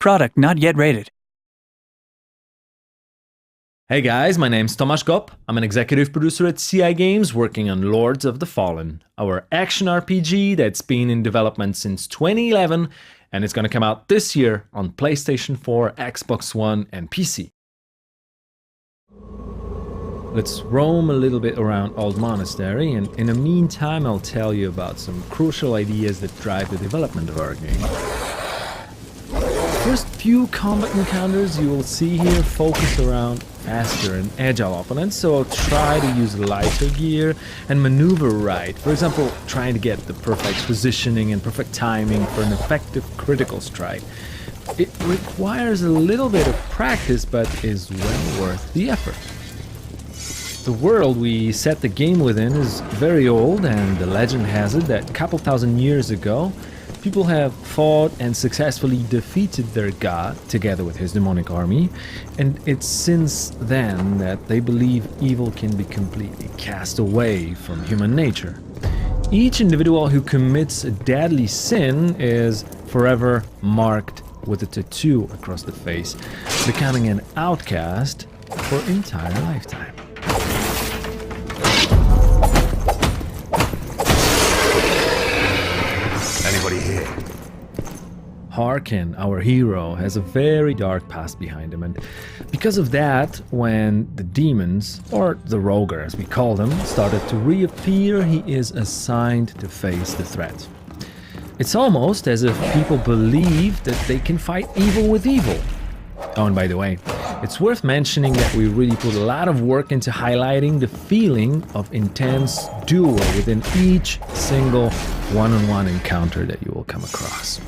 Product not yet rated. Hey guys, my name's Tomasz Gop. I'm an executive producer at CI Games working on Lords of the Fallen, our action RPG that's been in development since 2011 and it's going to come out this year on PlayStation 4, Xbox One and PC. Let's roam a little bit around Old Monastery, and in the meantime I'll tell you about some crucial ideas that drive the development of our game. First few combat encounters you will see here focus around faster and agile opponents, so I'll try to use lighter gear and maneuver right. For example, trying to get the perfect positioning and perfect timing for an effective critical strike. It requires a little bit of practice, but is well worth the effort. The world we set the game within is very old, and the legend has it that a couple thousand years ago, people have fought and successfully defeated their god together with his demonic army, and it's since then that they believe evil can be completely cast away from human nature. Each individual who commits a deadly sin is forever marked with a tattoo across the face, becoming an outcast for an entire lifetime. Anybody here? Harkin, our hero, has a very dark past behind him, and because of that, when the demons, or the Roger as we call them, started to reappear, he is assigned to face the threat. It's almost as if people believe that they can fight evil with evil. Oh, and by the way, it's worth mentioning that we really put a lot of work into highlighting the feeling of intense duel within each single one-on-one encounter that you will come across.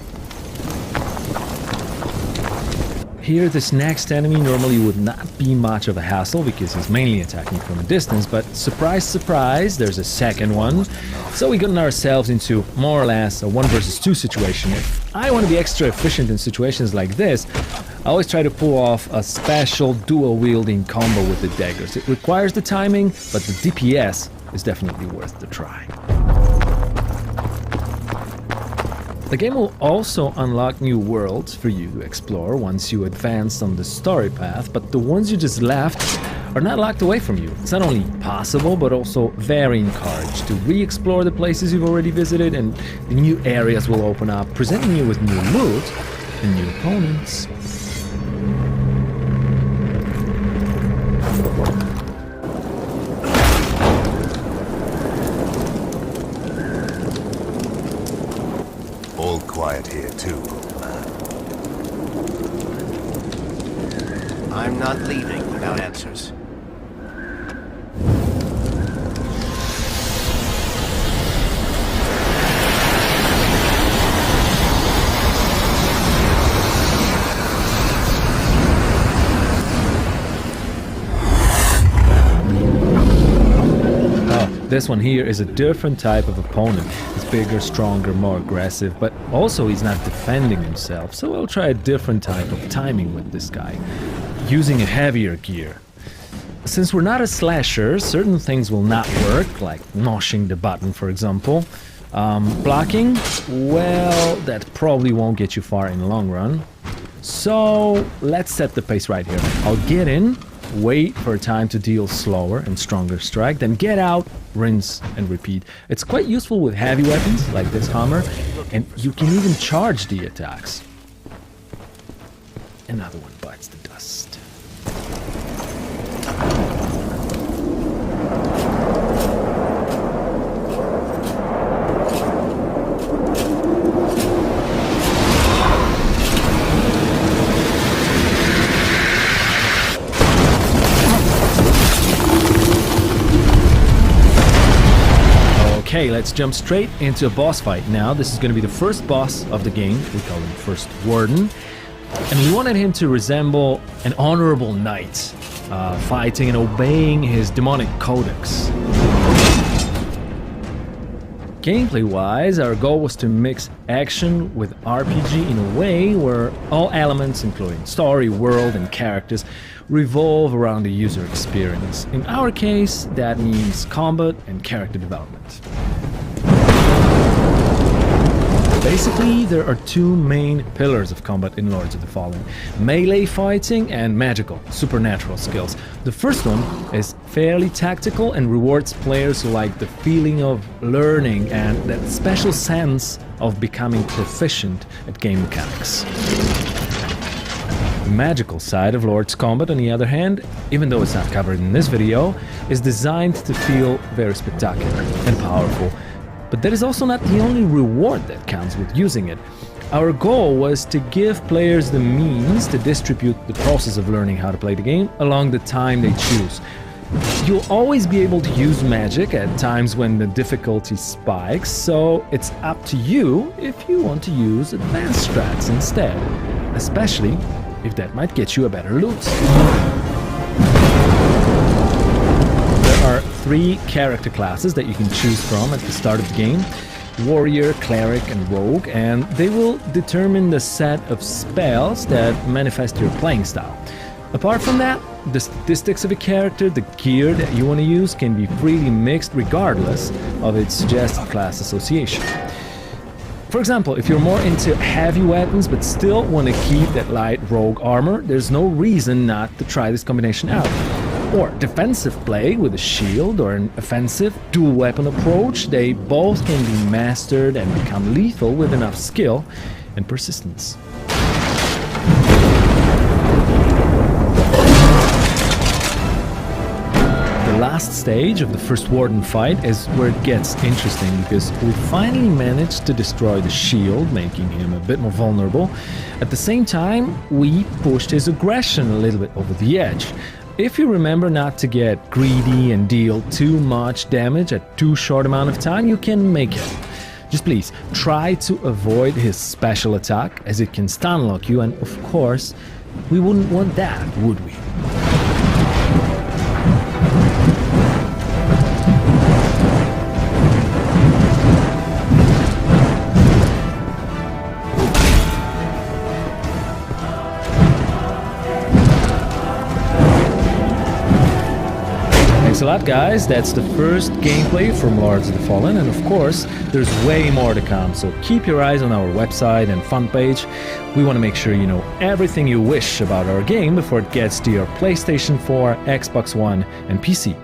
Here, this next enemy normally would not be much of a hassle because he's mainly attacking from a distance, but surprise, surprise, there's a second one. So we gotten ourselves into more or less a 1 versus 2 situation. If I want to be extra efficient in situations like this, I always try to pull off a special dual-wielding combo with the daggers. It requires the timing, but the DPS is definitely worth the try. The game will also unlock new worlds for you to explore once you advance on the story path, but the ones you just left are not locked away from you. It's not only possible, but also very encouraged to re-explore the places you've already visited, and the new areas will open up, presenting you with new loot and new opponents. All quiet here too, old man. I'm not leaving without answers. This one here is a different type of opponent. He's bigger, stronger, more aggressive, but also he's not defending himself, so I'll try a different type of timing with this guy, using a heavier gear. Since we're not a slasher, certain things will not work, like mashing the button, for example. Blocking, well, that probably won't get you far in the long run. So let's set the pace right here. I'll get in, wait for a time to deal slower and stronger strike, then get out, rinse and repeat. It's quite useful with heavy weapons like this hammer, and you can even charge the attacks. Another one bites the dust. Okay, let's jump straight into a boss fight now. This is going to be the first boss of the game. We call him First Warden. And we wanted him to resemble an honorable knight, fighting and obeying his demonic codex. Gameplay-wise, our goal was to mix action with RPG in a way where all elements, including story, world, and characters, revolve around the user experience. In our case, that means combat and character development. Basically, there are two main pillars of combat in Lords of the Fallen: melee fighting and magical, supernatural skills. The first one is fairly tactical and rewards players who like the feeling of learning and that special sense of becoming proficient at game mechanics. The magical side of Lord's Combat, on the other hand, even though it's not covered in this video, is designed to feel very spectacular and powerful. But that is also not the only reward that counts with using it. Our goal was to give players the means to distribute the process of learning how to play the game along the time they choose. You'll always be able to use magic at times when the difficulty spikes, so it's up to you if you want to use advanced strats instead, especially if that might get you a better loot. There are 3 character classes that you can choose from at the start of the game: Warrior, Cleric and Rogue, and they will determine the set of spells that manifest your playing style. Apart from that, the statistics of a character, the gear that you want to use, can be freely mixed regardless of its suggested class association. For example, if you're more into heavy weapons but still want to keep that light rogue armor, there's no reason not to try this combination out. Or defensive play with a shield or an offensive dual weapon approach, they both can be mastered and become lethal with enough skill and persistence. The last stage of the first Warden fight is where it gets interesting, because we finally managed to destroy the shield, making him a bit more vulnerable. At the same time, we pushed his aggression a little bit over the edge. If you remember not to get greedy and deal too much damage at too short amount of time, you can make it. Just please try to avoid his special attack, as it can stun lock you, and of course, we wouldn't want that, would we? Thanks a lot, guys. That's the first gameplay from Lords of the Fallen, and of course, there's way more to come, so keep your eyes on our website and fun page. We want to make sure you know everything you wish about our game before it gets to your PlayStation 4, Xbox One, and PC.